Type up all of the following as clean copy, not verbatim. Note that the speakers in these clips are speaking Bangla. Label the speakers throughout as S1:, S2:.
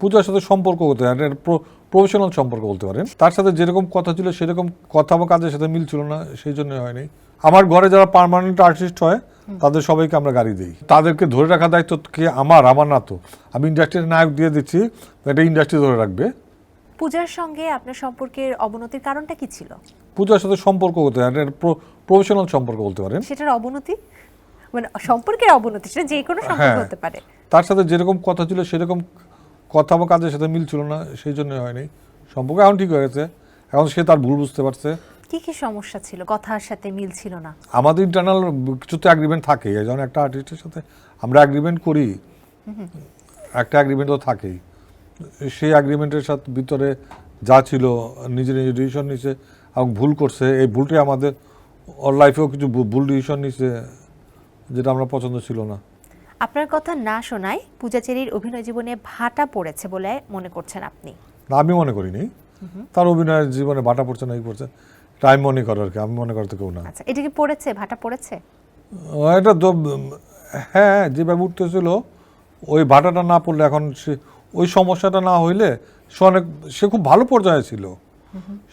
S1: পূজার সাথে সম্পর্ক হতে পারে, প্রফেশনাল সম্পর্ক বলতে পারেন। তার সাথে যেরকম কথা ছিল সেরকম কথা বা কাজের সাথে মিল ছিল না, সেই জন্য হয়নি। আমার ঘরে যারা পার্মানেন্ট আর্টিস্ট হয় তাদের সবাইকে আমরা গাড়ি দিই। তাদেরকে ধরে রাখার দায়িত্ব কি আমার না তো। আমি ইন্ডাস্ট্রির নায়ক দিয়ে দিচ্ছি, এটা ইন্ডাস্ট্রি ধরে রাখবে।
S2: পূজার সঙ্গে আপনার সম্পর্কের অবনতির কারণটা কি ছিল?
S1: পূজার সাথে সম্পর্ক হতে পারে, প্রফেশনাল সম্পর্ক বলতে পারেন।
S2: সেটার অবনতি মানে সম্পর্কের অবনতি, সেটা যে কোনো সম্পর্ক হতে পারে।
S1: তার সাথে যেরকম কথা ছিল সেরকম কথা বা কাজের সাথে মিল ছিল না, সেই জন্য হয়নি। সম্পর্ক এখন ঠিক হয়ে গেছে, এখন সে তার ভুল বুঝতে পারছে।
S2: কি কি সমস্যা ছিল? কথার সাথে মিল ছিল না?
S1: আমাদের ইন্টারনাল কিছু তো অ্যাগ্রিমেন্ট থাকে, যখন একটা আর্টিস্টের সাথে আমরা অ্যাগ্রিমেন্ট করি, একটা অ্যাগ্রিমেন্ট তো থাকেই। সেই অ্যাগ্রিমেন্টের সাথে ভিতরে যা ছিল নিজে নিজে ডিসিশন নিছে এবং ভুল করছে। এই ভুলটাই আমাদের ওর লাইফেও কিছু ভুল ডিসিশন নিছে, যেটা আমরা পছন্দ ছিল না।
S2: আপনার কথা না শোনায় পূজা চেরির অভিনয় জীবনে ভাটা পড়েছে বলে মনে করছেন আপনি?
S1: না, আমি মনে করিনি তার অভিনয়ের জীবনে ভাটা পড়ছে না, এই পড়ছে, এটা আমি মনে করি আর কি। আমি মনে করতে কেউ না।
S2: আচ্ছা, এটা কি পড়েছে, ভাটা পড়েছে?
S1: এটা তো হ্যাঁ, যেভাবে উঠতেছিল ওই ভাটাটা না পড়লে, এখন সে ওই সমস্যাটা না হইলে সে খুব ভালো পর্যায়ে ছিল,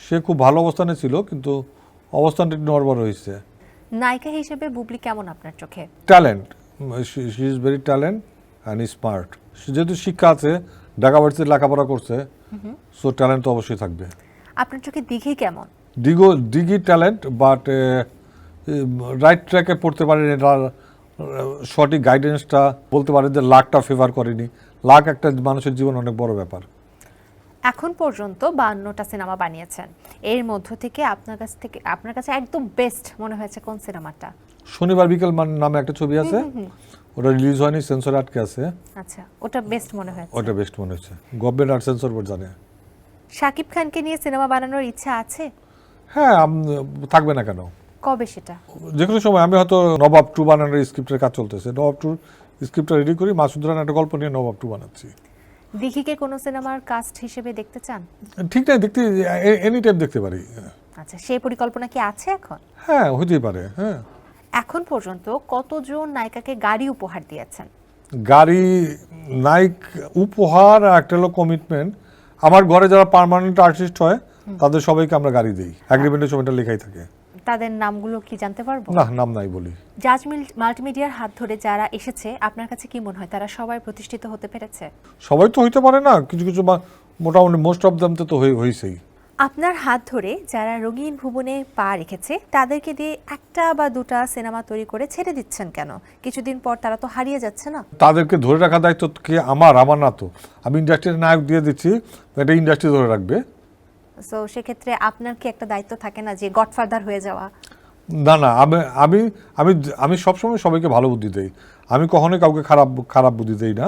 S1: সে খুব ভালো অবস্থানে ছিল, কিন্তু অবস্থানটা নড়বড় হয়েছে।
S2: নায়িকা হিসেবে বুবলি কেমন আপনার চোখে?
S1: Talent, she is very talent and smart. যেহেতু শিক্ষা আছে, ঢাকা ভার্সিটিতে লেখাপড়া করছে, সো ট্যালেন্ট তো অবশ্যই থাকবে।
S2: আপনার চোখে দিঘি কেমন?
S1: দিঘি ট্যালেন্ট, বাট রাইট ট্র্যাকে পড়তে পারেন, এটার সঠিক গাইডেন্সটা বলতে পারেন যে লাকটা ফেভার করেনি। লাক একটা মানুষের জীবন অনেক বড় ব্যাপার।
S2: এখন পর্যন্ত 52টা সিনেমা বানিয়েছেন, এর মধ্য থেকে আপনার কাছে একদম বেস্ট মনে হয়েছে কোন সিনেমাটা?
S1: শনিবার বিকেল নামে একটা ছবি আছে, ওটা রিলিজ হয়নি, সেন্সর আটকে আছে।
S2: আচ্ছা, ওটা বেস্ট মনে হয়েছে?
S1: ওটা বেস্ট মনে হচ্ছে, গভর্নমেন্ট আর সেন্সর বোর্ড জানে।
S2: শাকিব খানকে নিয়ে সিনেমা বানানোর ইচ্ছা আছে?
S1: হ্যাঁ, থাকবে না কেন?
S2: কবে সেটা?
S1: যে কোনো সময়। আমি হয়তো নবাব 2 বানানোর স্ক্রিপ্টের কাজ চলতেছে, নবাব 2 স্ক্রিপ্টটা রেডি করি, মাসুদ রানা একটা গল্প নিয়ে নবাব 2 বানাচ্ছি।
S2: দিঘিকে কোনো সিনেমার কাস্ট হিসেবে দেখতে চান?
S1: ঠিক নাই, দেখতে এনি টাইম দেখতে পারি।
S2: আচ্ছা, সেই পরিকল্পনা কি আছে এখন?
S1: হ্যাঁ, হতেই পারে। হ্যাঁ,
S2: এখন পর্যন্ত কতজন নায়িকাকে গাড়ি উপহার দিয়েছেন?
S1: গাড়ি, নায়ক উপহার, আর একটা হলো কমিটমেন্ট। আমার ঘরে যারা পার্মানেন্ট আর্টিস্ট হয় তাদের সবাইকে আমরা গাড়ি দিই, অ্যাগ্রিমেন্টের সময়টা লেখাই থাকে।
S2: তাদের নামগুলো কি জানতে পারবো?
S1: না, নাম নাই বলি।
S2: জাজ মাল্টিমিডিয়ার হাত ধরে যারা এসেছে, আপনার কাছে কি মনে হয় তারা সবাই প্রতিষ্ঠিত হতে পেরেছে?
S1: সবাই তো হইতে পারে না, কিছু কিছু মোটামুটি মোস্ট অফ দেম তো হয়েছেই।
S2: আপনার হাত ধরে যারা রঙিন ভুবনে পা রেখেছে তাদেরকে দিয়ে একটা বা দুটা সিনেমা তৈরি করে ছেড়ে দিচ্ছেন কেন? কিছুদিন পর তারা তো হারিয়ে যাচ্ছে না?
S1: তাদেরকে ধরে রাখার দায়িত্ব কি আমার না তো। আমি ইন্ডাস্ট্রির নায়ক দিয়ে দিচ্ছি, এটা ইন্ডাস্ট্রি ধরে রাখবে।
S2: সো সেক্ষেত্রে আপনার কি একটা দায়িত্ব থাকে না যে গডফাদার হয়ে যাওয়া?
S1: না না, আমি সবসময় সবাইকে ভালো বুদ্ধি দেই, আমি কখনোই কাউকে খারাপ বুদ্ধি দেই না।